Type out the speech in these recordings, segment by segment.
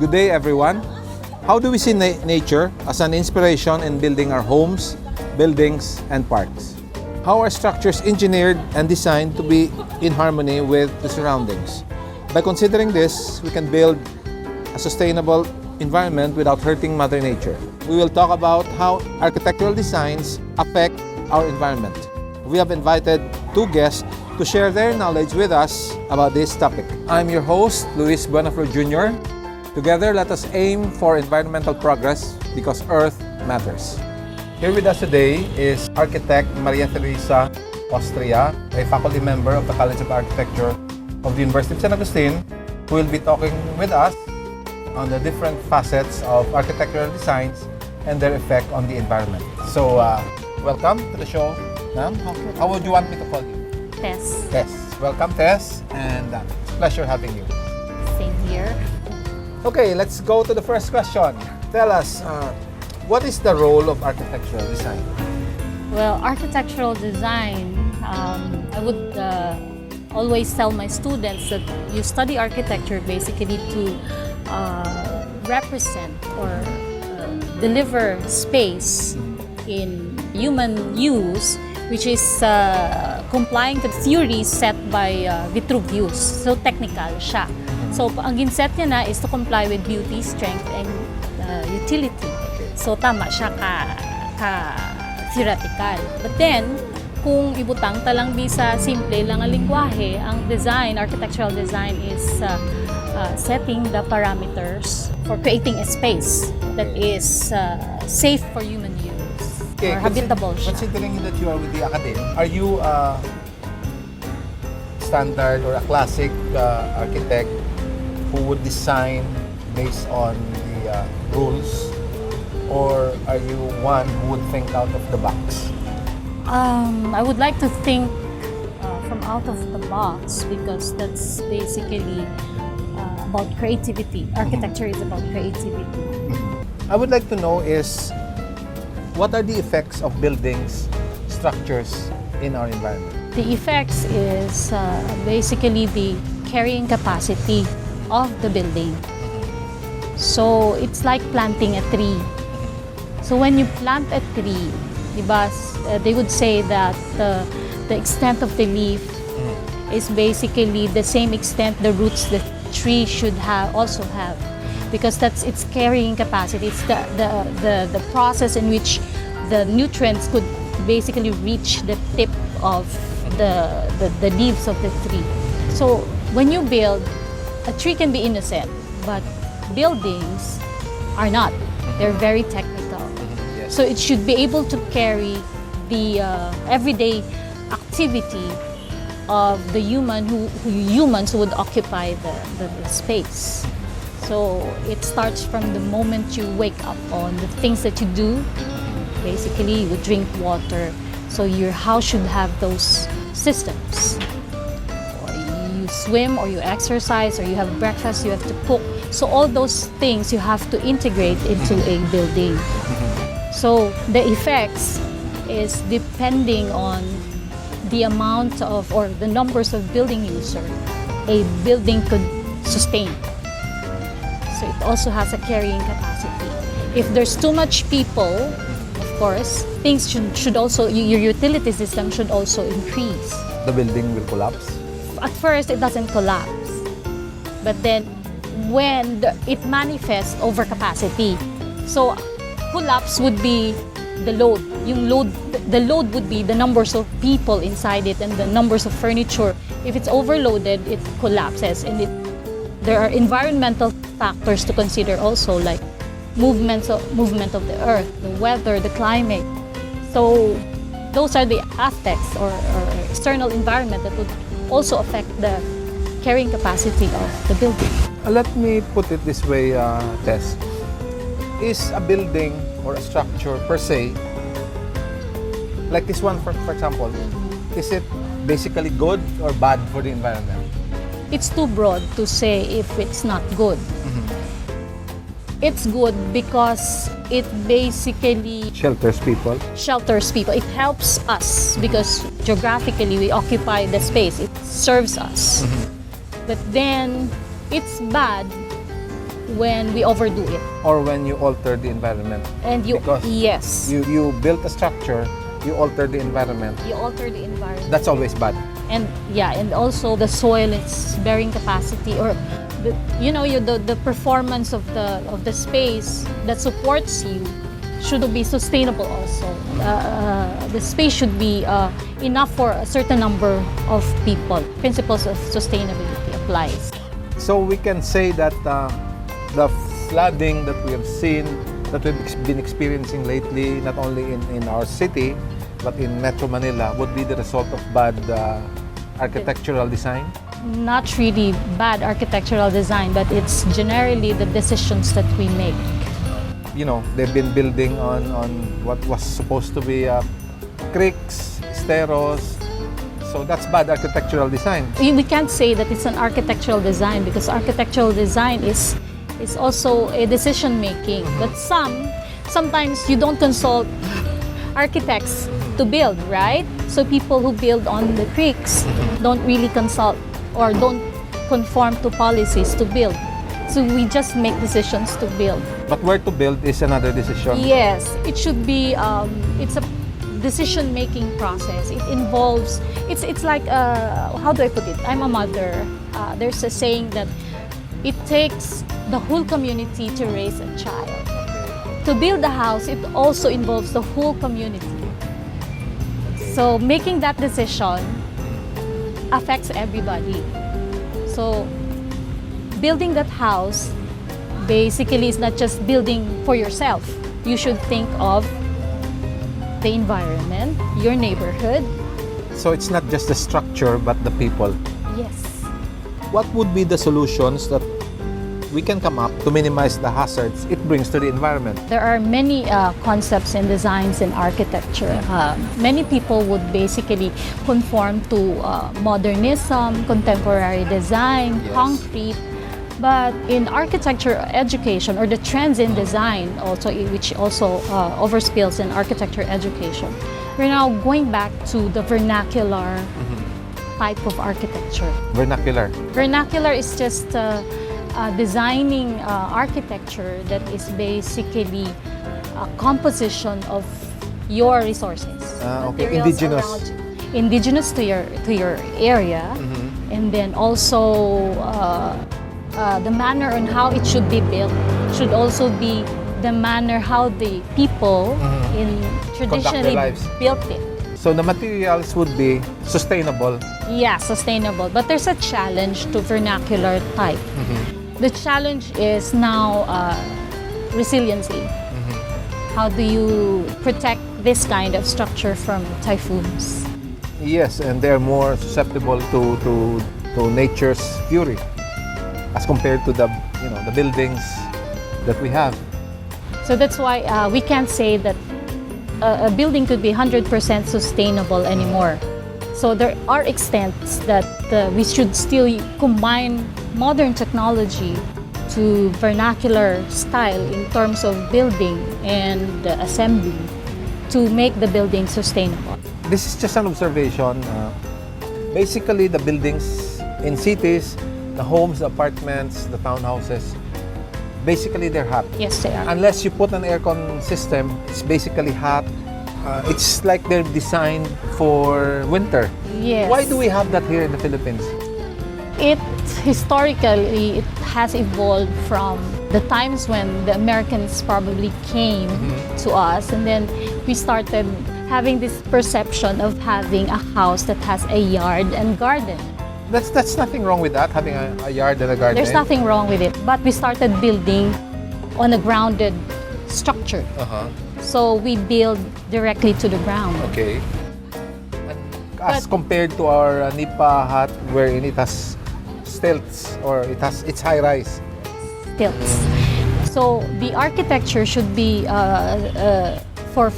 Good day, everyone. How do we see nature as an inspiration in building our homes, buildings, and parks? How are structures engineered and designed to be in harmony with the surroundings? By considering this, we can build a sustainable environment without hurting Mother Nature. We will talk about how architectural designs affect our environment. We have invited two guests to share their knowledge with us about this topic. I'm your host, Luis Buenaflor Jr. Together, let us aim for environmental progress because Earth matters. Here with us today is architect Maria Teresa Austria, a faculty member of the College of Architecture of the University of San Agustin, who will be talking with us on the different facets of architectural designs and their effect on the environment. So, welcome to the show, ma'am. How would you want me to call you? Tess. Tess. Welcome, Tess, and it's a pleasure having you. Same here. Okay, let's go to the first question. Tell us, what is the role of architectural design? Well, architectural design, I would always tell my students that you study architecture basically to represent or deliver space in human use, which is complying to theories set by Vitruvius. So technical siya. So ang ginset niya na is to comply with beauty, strength, and utility. So tama siya ka-theoretical. But then, kung ibutang talang bisa simple lang ang lingwahe, ang design, architectural design is setting the parameters for creating a space that is safe for human use or habitable siya. Considering that you are with the academy, are you a standard or a classic architect who would design based on the rules, or are you one who would think out of the box? I would like to think from out of the box because that's basically about creativity. Architecture is about creativity. I would like to know is, what are the effects of buildings, structures in our environment? The effects is basically the carrying capacity of the building. So it's like planting a tree. So when you plant a tree, diba, they would say that the extent of the leaf is basically the same extent the roots the tree should also have, because that's its carrying capacity. It's the process in which the nutrients could basically reach the tip of the leaves of the tree. So when you build, a tree can be innocent, but buildings are not. They're very technical. Yes. So it should be able to carry the everyday activity of the humans who would occupy the space. So it starts from the moment you wake up on the things that you do. Basically, you would drink water. So your house should have those systems. Or you swim, or you exercise, or you have breakfast, you have to cook. So all those things you have to integrate into a building. So the effects is depending on the amount of or the numbers of building users a building could sustain. So it also has a carrying capacity. If there's too much people, of course, things should also, your utility system should also increase. The building will collapse? At first, it doesn't collapse. But then, when it manifests overcapacity, so collapse would be the load. The load would be the numbers of people inside it and the numbers of furniture. If it's overloaded, it collapses. And there are environmental factors to consider also, like movement of the earth, the weather, the climate. So those are the aspects or external environment that would also affect the carrying capacity of the building. Let me put it this way, Tess. Is a building or a structure per se, like this one for example, is it basically good or bad for the environment? It's too broad to say if it's not good. It's good because it basically Shelters people. shelters people. It helps us because geographically we occupy the space. It serves us. But then it's bad when we overdo it. Or when you alter the environment. And you, Because yes, You built a structure, you alter the environment. you alter the environment. That's always bad. And yeah, and also the soil, its bearing capacity, or the performance of the space that supports you should be sustainable also. The space should be enough for a certain number of people. Principles of sustainability applies. So we can say that the flooding that we have seen, that we've been experiencing lately, not only in our city, but in Metro Manila, would be the result of bad architectural design? Not really bad architectural design, but it's generally the decisions that we make. You know, they've been building on what was supposed to be creeks, esteros. So that's bad architectural design. We can't say that it's an architectural design, because architectural design is also a decision making. But sometimes you don't consult architects to build, right? So people who build on the creeks don't really consult or don't conform to policies to build. So we just make decisions to build. But where to build is another decision. Yes, it should be. It's a decision-making process. It involves. It's like how do I put it? I'm a mother. There's a saying that it takes the whole community to raise a child. To build a house, it also involves the whole community. So making that decision affects everybody. So building that house basically is not just building for yourself. You should think of the environment, your neighborhood. So it's not just the structure, but the people. Yes. What would be the solutions that we can come up to minimize the hazards it brings to the environment? There are many concepts and designs in architecture. Many people would basically conform to modernism, contemporary design, Yes. concrete. But in architecture education, or the trends in design also, which also overspills in architecture education, we're now going back to the vernacular type of architecture. Vernacular. Vernacular is just designing architecture that is basically a composition of your resources. Okay, Materials indigenous. around you. Indigenous to your area, and then also the manner on how it should be built should also be the manner how the people in traditionally lives. built it. So the materials would be sustainable. Yeah, sustainable. But there's a challenge to vernacular type. The challenge is now resiliency. How do you protect this kind of structure from typhoons? Yes, and they're more susceptible to nature's fury as compared to the buildings that we have. So that's why we can't say that a building could be 100% sustainable anymore. So there are extents that we should still combine modern technology to vernacular style in terms of building and assembly to make the building sustainable. This is just an observation. Basically, the buildings in cities, the homes, the apartments, the townhouses, basically they're hot. Yes, they are. Unless you put an aircon system, it's basically hot. It's like they're designed for winter. Yes. Why do we have that here in the Philippines? It historically it has evolved from the times when the Americans probably came to us, and then we started having this perception of having a house that has a yard and garden. That's nothing wrong with that, having a yard and a garden. There's nothing wrong with it, but we started building on a grounded structure. So we build directly to the ground. Okay. As compared to our Nipa hut, wherein it has stilts or it's high rise. Stilts. So the architecture should be for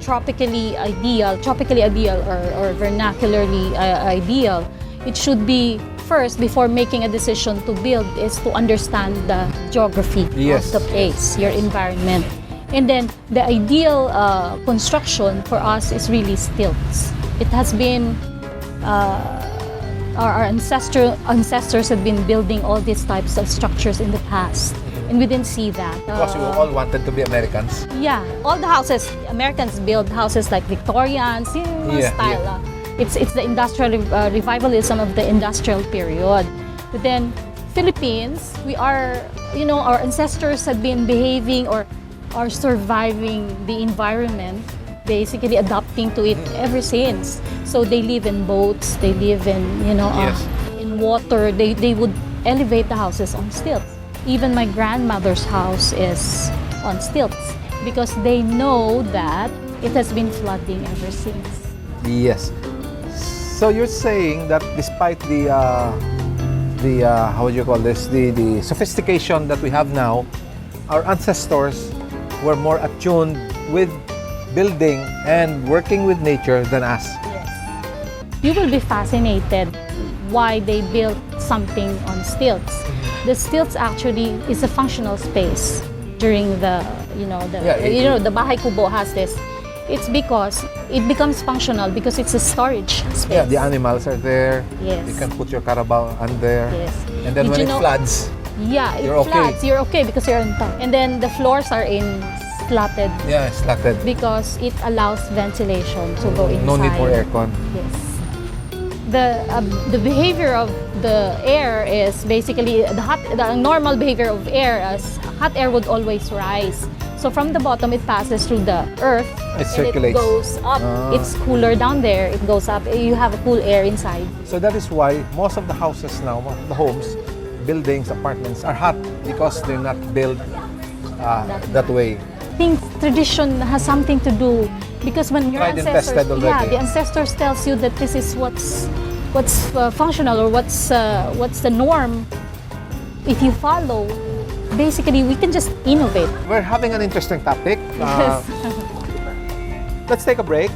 tropically ideal or vernacularly ideal. It should be first, before making a decision to build, is to understand the geography Yes. of the place, your environment. And then the ideal construction for us is really stilts. It has been, our ancestors have been building all these types of structures in the past. and we didn't see that. Because we all wanted to be Americans. Yeah, all the houses, Americans build houses like Victorians, yung mga Yeah, style. It's the industrial revivalism of the industrial period. But then Philippines, we are, our ancestors have been behaving or are surviving the environment, basically adapting to it ever since. So they live in boats, they live in, Yes. in water. They would elevate the houses on stilts. Even my grandmother's house is on stilts because they know that it has been flooding ever since. Yes. So you're saying that despite the how would you call this, the sophistication that we have now, our ancestors were more attuned with building and working with nature than us. Yes. You will be fascinated why they built something on stilts. The stilts actually is a functional space during the, the Bahay Kubo has this. It's because it becomes functional because it's a storage space. Yeah, the animals are there. Yes. You can put your carabao on there. Yes. And then Did when you it know- floods, Yeah, it You're okay. floods. You're okay because you're on top. And then the floors are in slatted yeah, it's slatted. because it allows ventilation to go inside. No need for aircon. Yes. The behavior of the air is basically the normal behavior of air as hot air would always rise. So from the bottom it passes through the earth It and circulates. it goes up. Ah. It's cooler down there. It goes up. You have a cool air inside. So that is why most of the houses now, most of the homes, buildings, apartments are hot because they're not built that way. I think tradition has something to do because when your Tried and ancestors, tested already. the ancestors tells you that this is what's functional or what's the norm. If you follow, basically we can just innovate. We're having an interesting topic. Yes. Let's take a break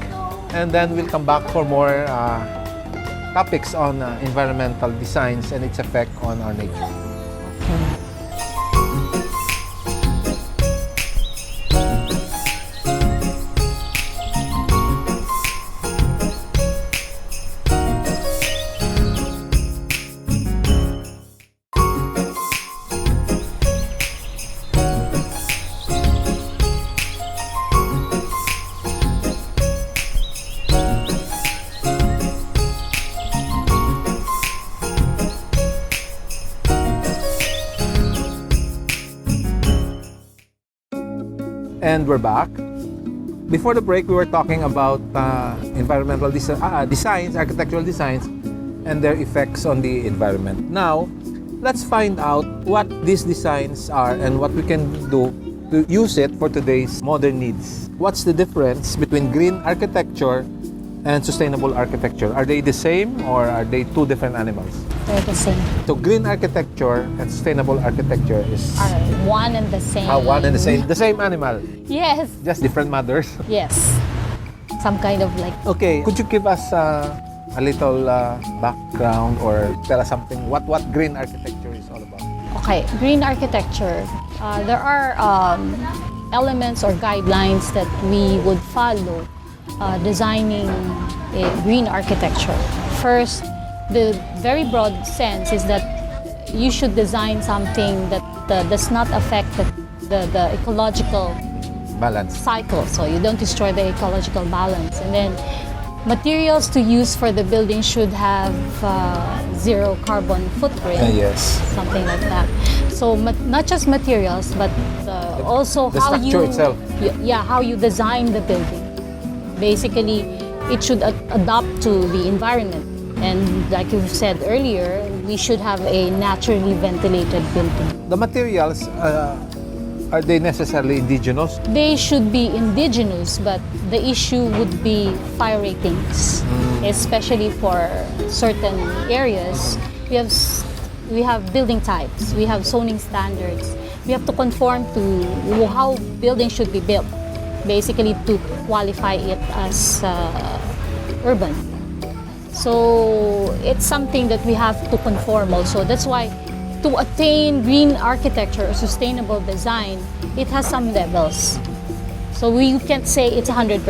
and then we'll come back for more topics on environmental designs and its effect on our nature. And we're back. Before the break, we were talking about environmental designs, architectural designs, and their effects on the environment. Now, let's find out what these designs are and what we can do to use it for today's modern needs. What's the difference between green architecture and sustainable architecture? Are they the same or are they two different animals? They're the same. So green architecture and sustainable architecture is Are one and the same. one and the same animal, Yes. just different mothers. Yes. Some kind of like Okay, could you give us a little background or tell us something what green architecture is all about? Okay, green architecture. There are elements or guidelines that we would follow designing a green architecture. First, the very broad sense is that you should design something that does not affect the ecological Balance. cycle, so you don't destroy the ecological balance. And then materials to use for the building should have zero carbon footprint. Yes. Something like that. So not just materials, but also The how structure you itself. how you design the building. Basically, it should adapt to the environment. And like you said earlier, we should have a naturally ventilated building. The materials, are they necessarily indigenous? They should be indigenous, but the issue would be fire ratings, especially for certain areas. We have building types, we have zoning standards. We have to conform to how buildings should be built, basically to qualify it as urban. So it's something that we have to conform also. That's why to attain green architecture or sustainable design, it has some levels. So we can't say it's 100%,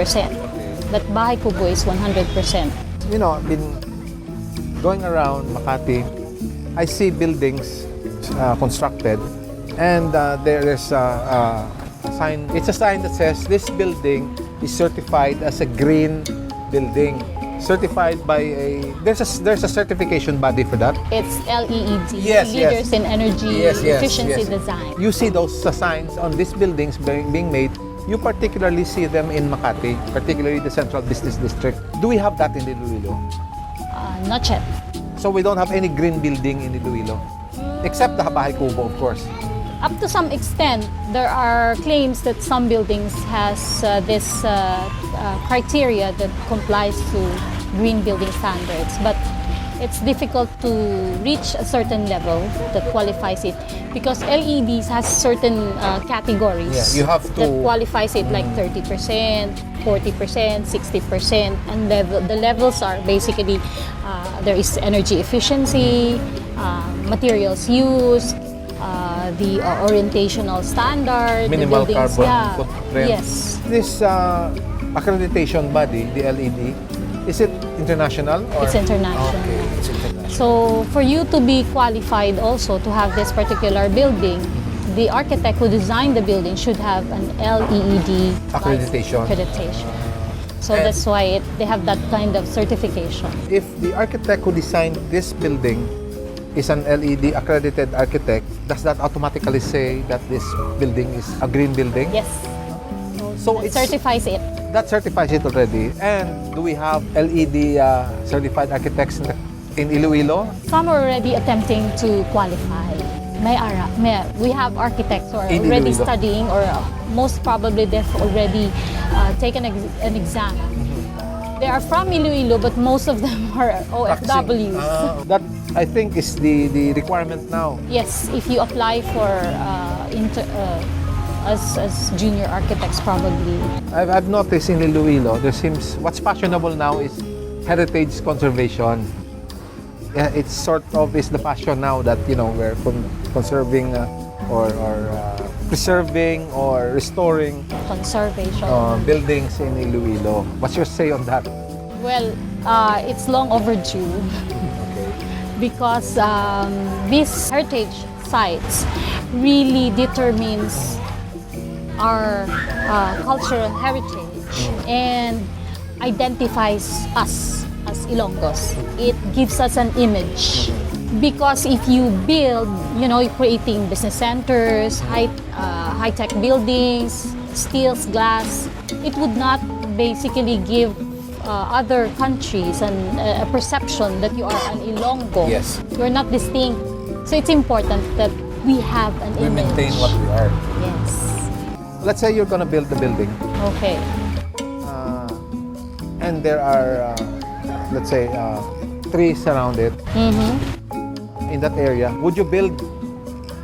but Bahay Kubo is 100%. You know, I've been going around Makati. I see buildings constructed And there is a sign. It's a sign that says this building is certified as a green building. Certified by there's a certification body for that. It's LEED, Yes, Leaders in Energy Yes, yes, Efficiency yes. Design. You see those signs on these buildings being made. You particularly see them in Makati, particularly the Central Business District. Do we have that in Iloilo? Not yet. So we don't have any green building in Iloilo, except the Bahay Kubo, of course. Up to some extent, there are claims that some buildings has this criteria that complies to green building standards, but it's difficult to reach a certain level that qualifies it because LEDs has certain categories. Yeah, you have to- that qualifies it like 30%, 40%, 60%, and the levels are basically there is energy efficiency, materials used, the orientational standard, Minimal the buildings, carbon footprint. Yes. This accreditation body, the LED, is it international? Or? It's international. Okay, it's international. So for you to be qualified also to have this particular building, the architect who designed the building should have an LEED Accreditation. So And- that's why they have that kind of certification. If the architect who designed this building is an LED accredited architect, does that automatically say that this building is a green building? Yes. So It it's certifies it. that certifies it already. And do we have LED certified architects in Iloilo? Some are already attempting to qualify. We have architects who are In already Iloilo. studying, or most probably they've already taken an exam. They are from Iloilo, but most of them are OFWs. That I think is the requirement now. Yes, if you apply for as junior architects, probably. I've noticed in Iloilo, there seems what's fashionable now is heritage conservation. Yeah, it's sort of is the fashion now that we're conserving or preserving or restoring Conservation. buildings in Iloilo. What's your say on that? Well, it's long overdue because these heritage sites really determines our cultural heritage and identifies us as Ilonggos. It gives us an image because if you build, creating business centers, high-tech buildings, steels, glass, it would not basically give other countries a perception that you are an Ilonggo. Yes. You're not distinct. So it's important that we have an We image. maintain what we are. Yes. Let's say you're gonna build the building, Okay. and there are, let's say, trees around it. In that area, would you build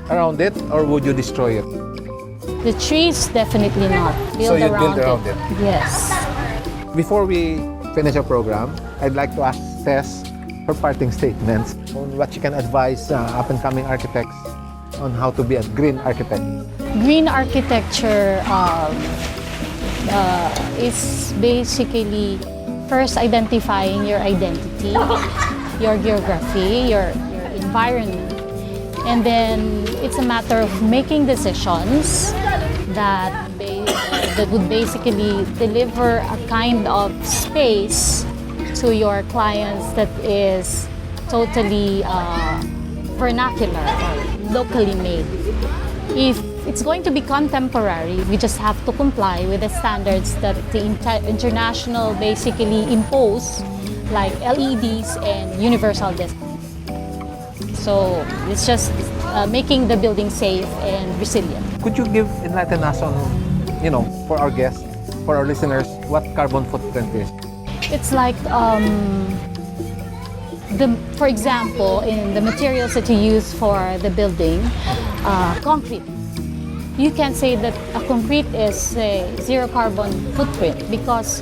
around it or would you destroy it? The trees, definitely not. So you'd build around it? Yes. Before we finish our program, I'd like to ask Tess her parting statements on what you can advise up-and-coming architects on how to be a green architect. Green architecture is basically first identifying your identity, your geography, your environment. And then it's a matter of making decisions that would basically deliver a kind of space to your clients that is totally vernacular or locally made. If it's going to be contemporary, we just have to comply with the standards that the international basically impose, like LEDs and universal design. So it's just making the building safe and resilient. Could you enlighten us on, for our guests, for our listeners, what carbon footprint is? It's like, for example, in the materials that you use for the building, concrete. You can say that a concrete is a zero carbon footprint because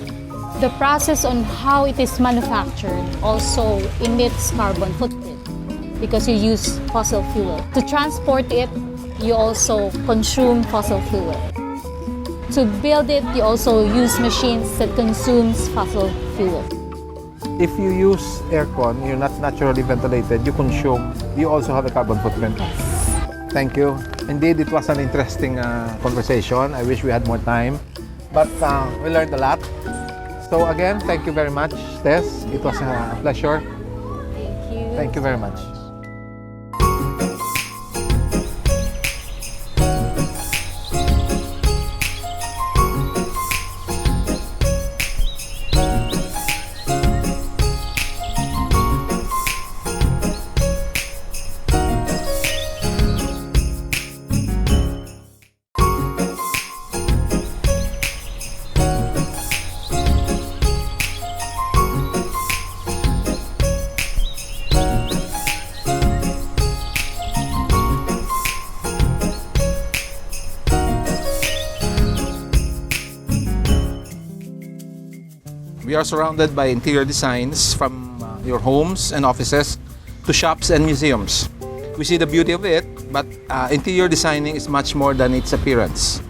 the process on how it is manufactured also emits carbon footprint because you use fossil fuel. To transport it, you also consume fossil fuel. To build it, you also use machines that consumes fossil fuel. If you use aircon, you're not naturally ventilated, you also have a carbon footprint. Yes. Thank you. Indeed, it was an interesting conversation. I wish we had more time, but we learned a lot. So again, thank you very much, Tess. It was a pleasure. Thank you. Thank you very much. We are surrounded by interior designs from your homes and offices to shops and museums. We see the beauty of it, but interior designing is much more than its appearance.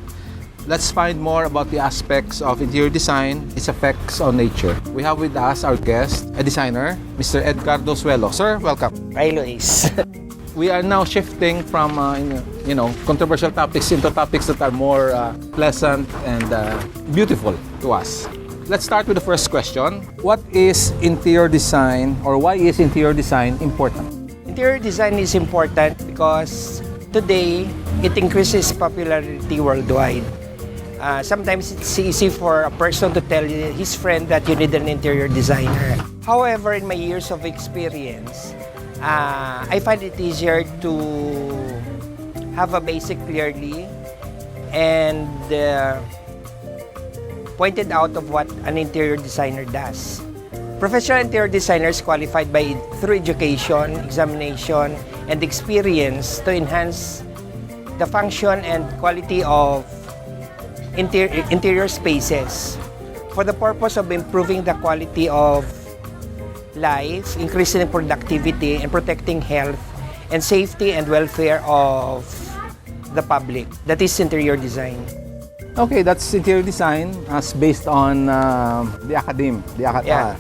Let's find more about the aspects of interior design, its effects on nature. We have with us our guest, a designer, Mr. Edgardo Suelo. Sir, welcome. Hi, Luis. We are now shifting from controversial topics into topics that are more pleasant and beautiful to us. Let's start with the first question. What is interior design, or why is interior design important? Interior design is important because today it increases popularity worldwide. Sometimes it's easy for a person to tell his friend that you need an interior designer. However, in my years of experience, I find it easier to have a basic clearly and pointed out of what an interior designer does. Professional interior designers qualified through education, examination, and experience to enhance the function and quality of interior spaces for the purpose of improving the quality of life, increasing productivity, and protecting health and safety and welfare of the public. That is interior design. Okay, that's interior design as based on the academe. Yeah.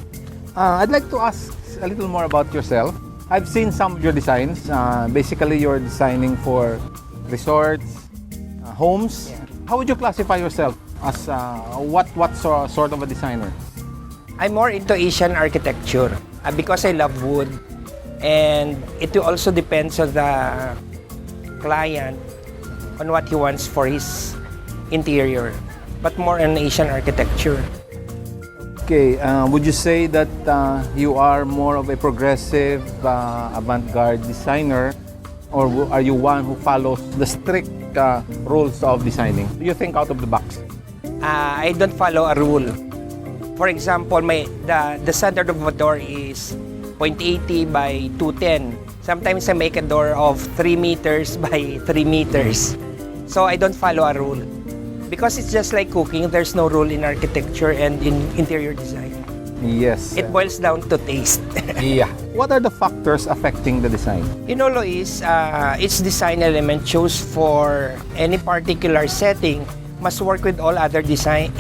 I'd like to ask a little more about yourself. I've seen some of your designs. Basically, you're designing for resorts, homes. Yeah. How would you classify yourself as what sort of a designer? I'm more into Asian architecture because I love wood, and it also depends on the client on what he wants for his interior, but more on Asian architecture. Okay, would you say that you are more of a progressive, avant-garde designer, or are you one who follows the strict rules of designing? Do you think out of the box? I don't follow a rule. For example, the standard of a door is 0.80 by 210. Sometimes I make a door of 3 meters by 3 meters. So I don't follow a rule. Because it's just like cooking, there's no rule in architecture and in interior design. Yes. It boils down to taste. Yeah. What are the factors affecting the design? You know, Luis, each design element chosen for any particular setting must work with all other designs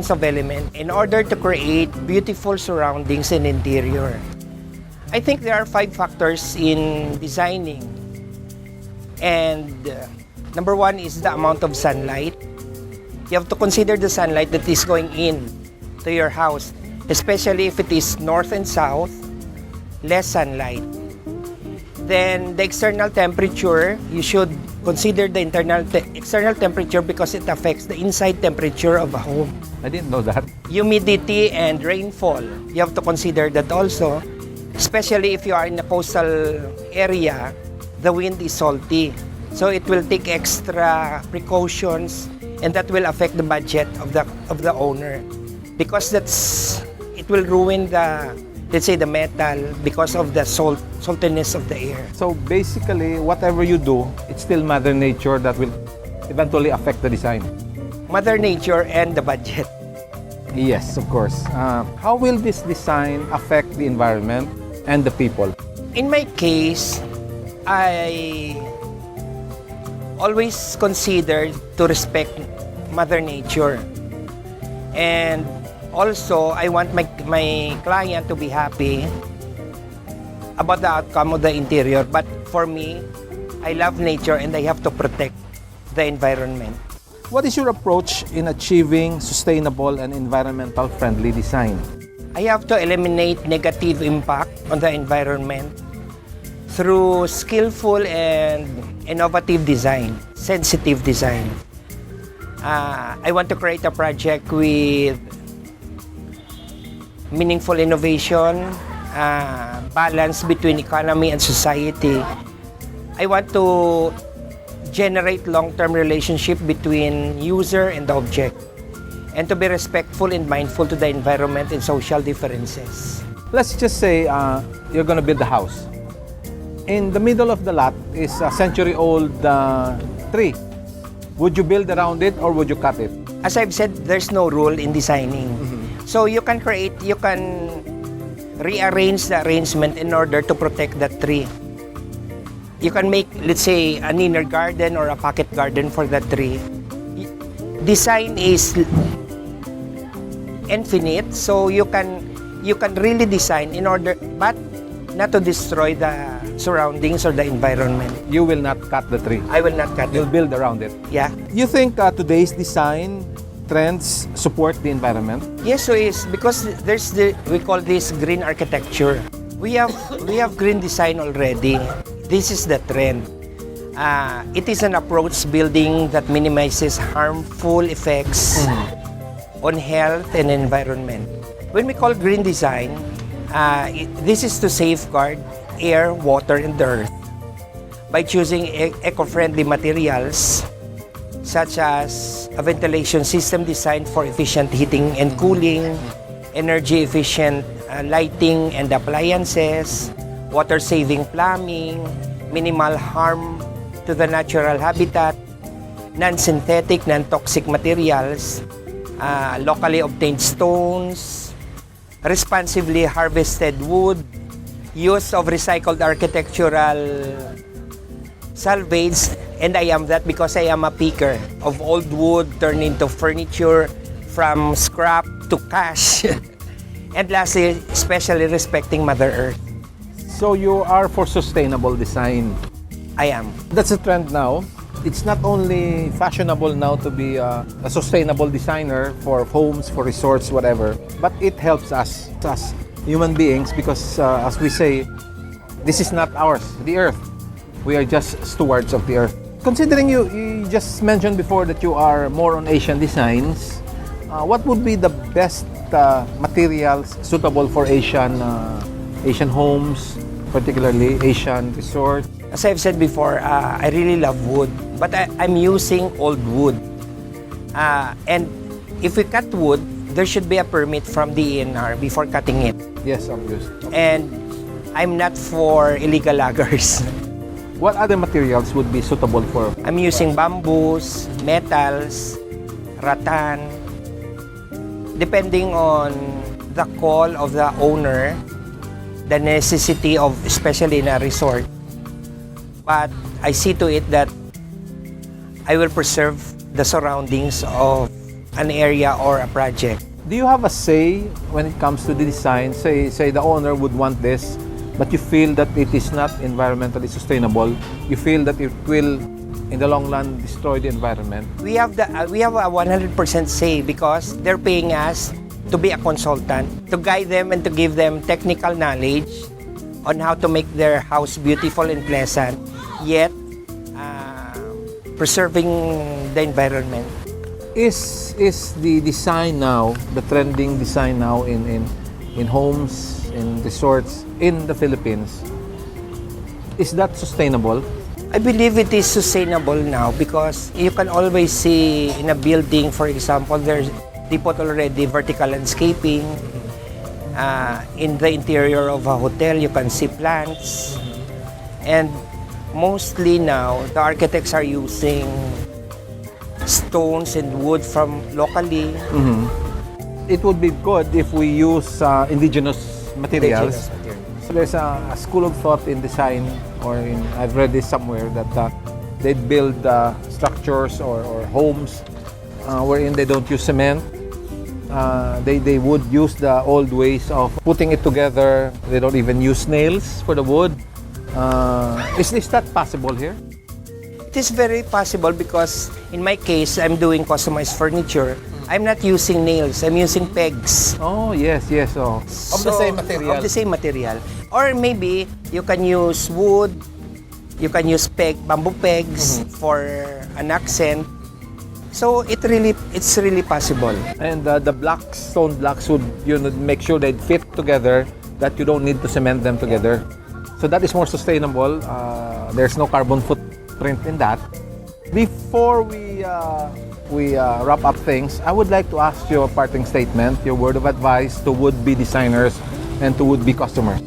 of element in order to create beautiful surroundings and interior. I think there are 5 factors in designing. And number 1 is the amount of sunlight. You have to consider the sunlight that is going in to your house, especially if it is north and south, less sunlight. Then the external temperature, you should consider the external temperature because it affects the inside temperature of a home. I didn't know that. Humidity and rainfall, you have to consider that also, especially if you are in a coastal area, the wind is salty. So it will take extra precautions, and that will affect the budget of the owner, because it will ruin the metal because of the saltiness of the air. So basically, whatever you do, it's still Mother Nature that will eventually affect the design. Mother Nature and the budget. Yes, of course. How will this design affect the environment and the people? In my case, I always consider to respect Mother Nature. And also, I want my client to be happy about the outcome of the interior. But for me, I love nature and I have to protect the environment. What is your approach in achieving sustainable and environmental friendly design? I have to eliminate negative impact on the environment through skillful and innovative design, sensitive design. I want to create a project with meaningful innovation, balance between economy and society. I want to generate long-term relationship between user and the object, and to be respectful and mindful to the environment and social differences. Let's just say you're going to build a house. In the middle of the lot is a century-old tree. Would you build around it or would you cut it? As I've said, there's no rule in designing. So you can rearrange the arrangement in order to protect the tree. You can make, let's say, an inner garden or a pocket garden for the tree. Design is infinite, so you can really design in order, but not to destroy the surroundings or the environment. You will not cut the tree. I will not cut You'll it. build around it. Yeah. You think today's design trends support the environment? Yes, so is because we call this green architecture. We have green design already. This is the trend. It is an approach building that minimizes harmful effects on health and environment. When we call green design, this is to safeguard air, water, and earth by choosing eco-friendly materials such as a ventilation system designed for efficient heating and cooling, energy-efficient lighting and appliances, water-saving plumbing, minimal harm to the natural habitat, non-synthetic, non-toxic materials, locally obtained stones, responsibly harvested wood, use of recycled architectural salvage, and I am that because I am a picker of old wood turned into furniture, from scrap to cash. And lastly, especially respecting Mother Earth. So you are for sustainable design. I am. That's a trend now. It's not only fashionable now to be a sustainable designer for homes, for resorts, whatever, but it helps us human beings because, as we say, this is not ours, the earth. We are just stewards of the earth. Considering you just mentioned before that you are more on Asian designs, what would be the best materials suitable for Asian homes, particularly Asian resorts? As I've said before, I really love wood, but I'm using old wood. And if we cut wood, there should be a permit from the ENR before cutting it. Yes, obvious. And I'm not for illegal loggers. What other materials would be suitable for? I'm using bamboos, metals, rattan, depending on the call of the owner, the necessity of, especially in a resort. But I see to it that I will preserve the surroundings of an area or a project. Do you have a say when it comes to the design? Say the owner would want this, but you feel that it is not environmentally sustainable. You feel that it will, in the long run, destroy the environment. We have a 100% say because they're paying us to be a consultant, to guide them and to give them technical knowledge on how to make their house beautiful and pleasant, yet preserving the environment. Is the design now, the trending design now in homes, in resorts in the Philippines, is that sustainable? I believe it is sustainable now because you can always see in a building, for example, they put already vertical landscaping. In the interior of a hotel, you can see plants. And mostly now, the architects are using stones and wood from locally. It would be good if we use indigenous materials. So there's a school of thought in design, I've read this somewhere, that they build structures or homes wherein they don't use cement. They would use the old ways of putting it together. They don't even use nails for the wood. Is that possible here? It is very possible because in my case, I'm doing customized furniture. I'm not using nails, I'm using pegs. Oh, yes, yes. Oh. Of the So, same material. Of the same material. Or maybe you can use wood, you can use bamboo pegs for an accent. So it's really possible. And the blocks, stone blocks would make sure they fit together, that you don't need to cement them together. So that is more sustainable. There's no carbon footprint in that. Before we wrap up things, I would like to ask you a parting statement, your word of advice to would-be designers and to would-be customers.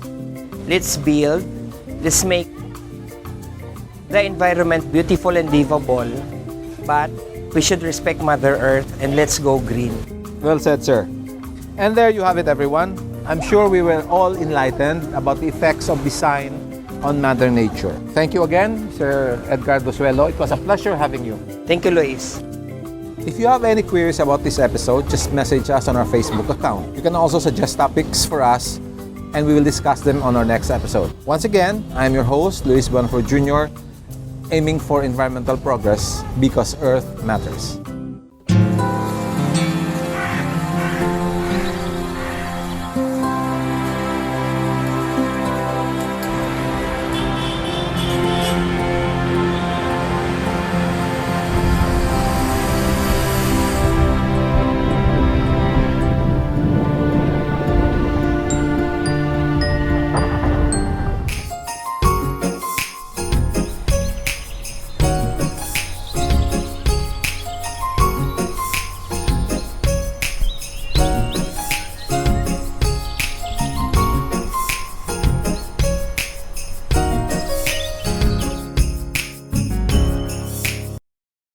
Let's build, let's make the environment beautiful and livable, but we should respect Mother Earth and let's go green. Well said, sir. And there you have it, everyone. I'm sure we were all enlightened about the effects of design on Mother Nature. Thank you again, Sir Edgardo Suelo. It was a pleasure having you. Thank you, Luis. If you have any queries about this episode, just message us on our Facebook account. You can also suggest topics for us, and we will discuss them on our next episode. Once again, I'm your host, Luis Bonfor Jr., aiming for environmental progress because Earth matters.